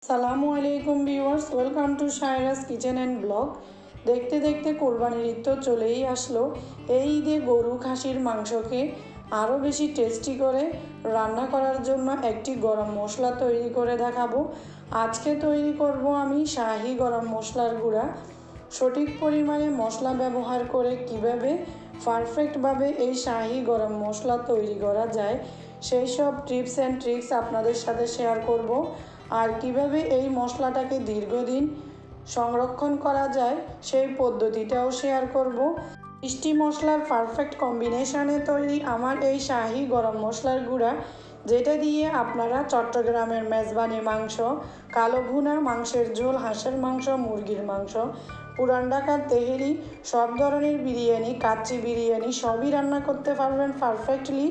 সালামু আলাইকুম viewers, welcome to Shaira's kitchen and blog. দেখতে দেখতে কোরবানির ঈদ তো চলেই আসলো। এই ঈদে গরু খাসির মাংসকে আরও বেশি টেস্টি করে রান্না করার জন্য একটি গরম মশলা তৈরি করে দেখাবো। আজকে তৈরি করব আমি শাহি গরম মশলার গুঁড়া। সঠিক পরিমাণে মশলা ব্যবহার করে কিভাবে পারফেক্টভাবে এই শাহি গরম মশলা তৈরি করা যায় সেই সব টিপস অ্যান্ড ট্রিক্স আপনাদের সাথে শেয়ার করব। আর কিভাবে এই মশলাটাকে দীর্ঘদিন সংরক্ষণ করা যায় সেই পদ্ধতিটাও শেয়ার করব। মিষ্টি মশলার পারফেক্ট কম্বিনেশনে তৈরি আমার এই শাহি গরম মশলার গুঁড়া, যেটা দিয়ে আপনারা চট্টগ্রামের মেজবানি মাংস, কালো ভুনা, মাংসের ঝোল, হাঁসের মাংস, মুরগির মাংস, পুরান ঢাকার তেহেরি, সব ধরনের বিরিয়ানি, কাচ্চি বিরিয়ানি সবই রান্না করতে পারবেন পারফেক্টলি।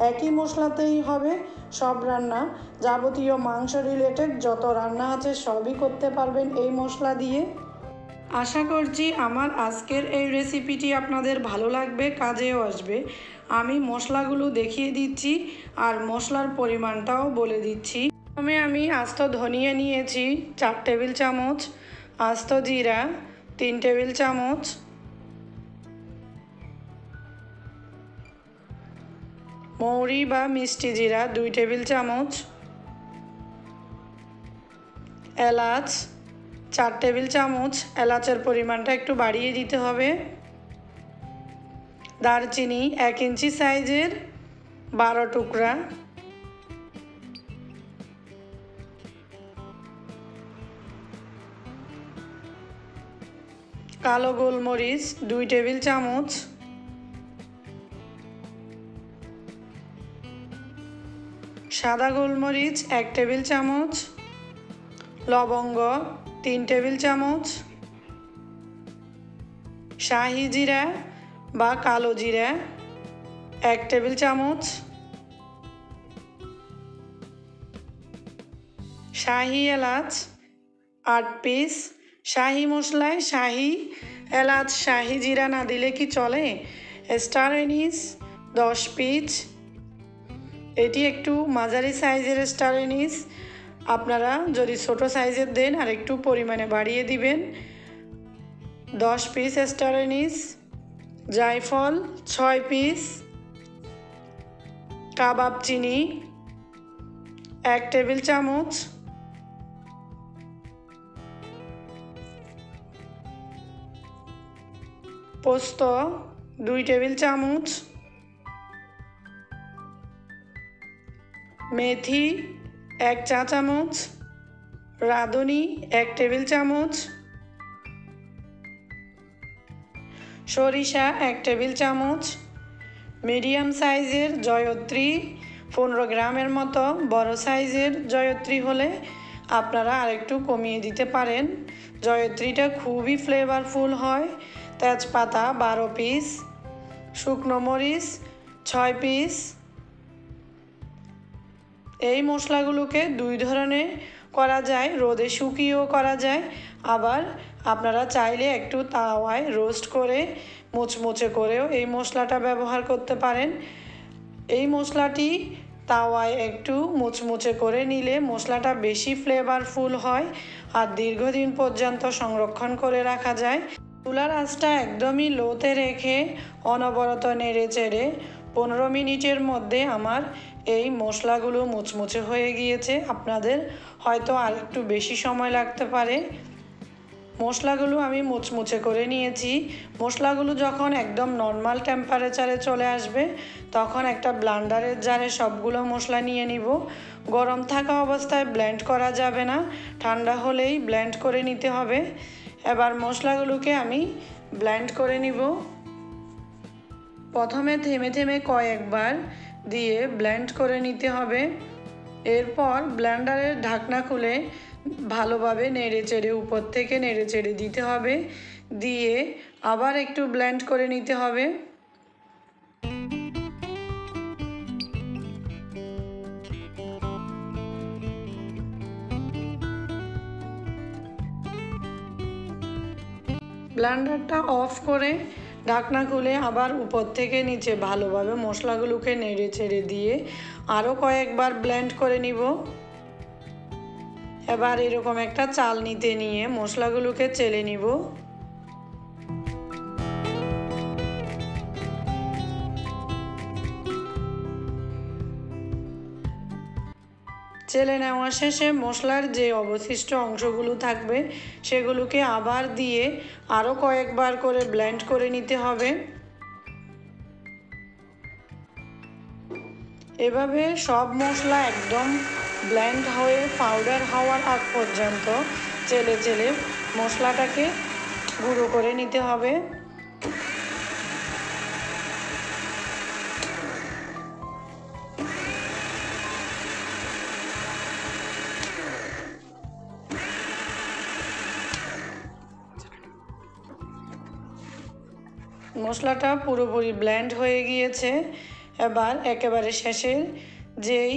একই মশলাতেই হবে সব রান্না, যাবতীয় মাংস রিলেটেড যত রান্না আছে সবই করতে পারবেন এই মশলা দিয়ে। আশা করছি আমার আজকের এই রেসিপিটি আপনাদের ভালো লাগবে, কাজেও আসবে। আমি মশলাগুলো দেখিয়ে দিচ্ছি আর মশলার পরিমাণটাও বলে দিচ্ছি। প্রথমে আমি আস্ত ধনিয়া নিয়েছি 4 টেবিল চামচ, আস্ত জিরা 3 টেবিল চামচ, মৌরি বা মিষ্টি জিরা 2 টেবিল চামচ, এলাচ 4 টেবিল চামচ, এলাচের পরিমাণটা একটু বাড়িয়ে দিতে হবে, দারচিনি 1 ইঞ্চি সাইজের 12 টুকরা, কালো গোলমরিচ 2 টেবিল চামচ, সাদা গোলমরিচ 1 টেবিল চামচ, লবঙ্গ 3 টেবিল চামচ, শাহি জিরা বা কালো জিরা 1 টেবিল চামচ, শাহি এলাচ 8 পিস। শাহি মশলায় শাহি এলাচ, শাহি জিরা না দিলে কি চলে? Star anise 10 piece. এটি একটু মাঝারি সাইজের স্টার এনিস, আপনারা যদি ছোট সাইজের দেন আর একটু পরিমাণে বাড়িয়ে দিবেন। 10 পিস স্টার এনিস, জায়ফল 6 পিস, কাবাব চিনি 1 টেবিল চামচ, পোস্ত 2 টেবিল চামচ, মেথি 1 চা চামচ, রাঁধুনি 1 টেবিল চামচ, সরিষা 1 টেবিল চামচ, মিডিয়াম সাইজের জয়ত্রী 15 গ্রামের মতো, বড় সাইজের জয়ত্রী হলে আপনারা আরেকটু কমিয়ে দিতে পারেন। জয়ত্রীটা খুবই ফ্লেভারফুল হয়। তেজপাতা 12 পিস, শুকনো মরিচ 6 পিস। এই মশলাগুলোকে 2 ধরনের করা যায়, রোদে শুকিয়েও করা যায়, আবার আপনারা চাইলে একটু তাওয়ায় রোস্ট করে মুচমুচে করেও এই মশলাটা ব্যবহার করতে পারেন। এই মশলাটি তাওয়ায় একটু মুচমুচে করে নিলে মশলাটা বেশি ফ্লেভারফুল হয় আর দীর্ঘদিন পর্যন্ত সংরক্ষণ করে রাখা যায়। চুলার আঁচটা একদমই লোতে রেখে অনবরত নেড়ে চেড়ে 15 মিনিটের মধ্যে আমার এই মশলাগুলো মুচমুচে হয়ে গিয়েছে। আপনাদের হয়তো আর একটু বেশি সময় লাগতে পারে। মশলাগুলো আমি মুচমুচে করে নিয়েছি। মশলাগুলো যখন একদম নর্মাল টেম্পারেচারে চলে আসবে তখন একটা ব্লেন্ডারের জারে সবগুলো মশলা নিয়ে নিব। গরম থাকা অবস্থায় ব্লেন্ড করা যাবে না, ঠান্ডা হলেই ব্লেন্ড করে নিতে হবে। এবার মশলাগুলোকে আমি ব্লেন্ড করে নিব। প্রথমে থেমে থেমে কয়েকবার দিয়ে ব্লেন্ড করে নিতে হবে। এরপর ব্লেন্ডারের ঢাকনা খুলে ভালোভাবে নেড়ে চেড়ে উপর থেকে নেড়ে চেড়ে দিতে হবে, দিয়ে আবার একটু ব্লেন্ড করে নিতে হবে। ব্লেন্ডারটা অফ করে ঢাকনা খুলে আবার উপর থেকে নিচে ভালোভাবে মশলাগুলোকে নেড়ে চেড়ে দিয়ে আরও কয়েকবার ব্লেন্ড করে নিব। এবার এরকম একটা চালনিতে নিয়ে মশলাগুলোকে চেলে নিব। চেলে নেওয়া শেষে মশলার যে অবশিষ্ট অংশগুলো থাকবে সেগুলোকে আবার দিয়ে আরও কয়েকবার করে ব্লেন্ড করে নিতে হবে। এভাবে সব মশলা একদম ব্লেন্ড হয়ে পাউডার হওয়ার আগ পর্যন্ত চেলে চেলে মশলাটাকে গুঁড়ো করে নিতে হবে। মশলাটা পুরোপুরি ব্লেন্ড হয়ে গিয়েছে। এবার একেবারে শেষের যেই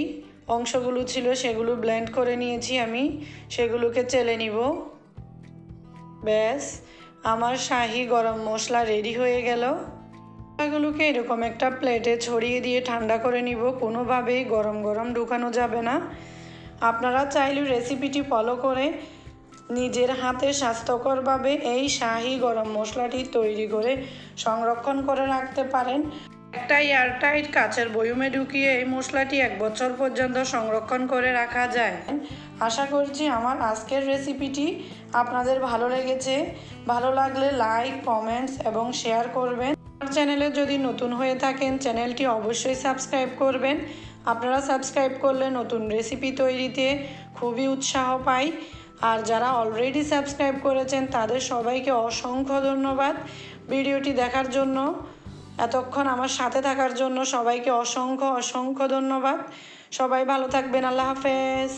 অংশগুলো ছিল সেগুলো ব্লেন্ড করে নিয়েছি আমি, সেগুলোকে চেলে নিব। ব্যাস, আমার শাহি গরম মশলা রেডি হয়ে গেল। মশলাগুলোকে এরকম একটা প্লেটে ছড়িয়ে দিয়ে ঠান্ডা করে নিব, কোনোভাবেই গরম গরম ঢুকানো যাবে না। আপনারা চাইলে রেসিপিটি ফলো করে নিজের হাতে স্বাস্থ্যকরভাবে এই শাহি গরম মশলাটি তৈরি করে সংরক্ষণ করে রাখতে পারেন। একটা এয়ারটাইট কাচের বয়মে ঢুকিয়ে এই মশলাটি 1 বছর পর্যন্ত সংরক্ষণ করে রাখা যায়। আশা করছি আমার আজকের রেসিপিটি আপনাদের ভালো লেগেছে। ভালো লাগলে লাইক, কমেন্টস এবং শেয়ার করবেন। আমার চ্যানেলে যদি নতুন হয়ে থাকেন চ্যানেলটি অবশ্যই সাবস্ক্রাইব করবেন। আপনারা সাবস্ক্রাইব করলে নতুন রেসিপি তৈরিতে খুবই উৎসাহ পাই। আর যারা অলরেডি সাবস্ক্রাইব করেছেন তাদের সবাইকে অসংখ্য ধন্যবাদ ভিডিওটি দেখার জন্য। এতক্ষণ আমার সাথে থাকার জন্য সবাইকে অসংখ্য ধন্যবাদ। সবাই ভালো থাকবেন। আল্লাহ হাফেজ।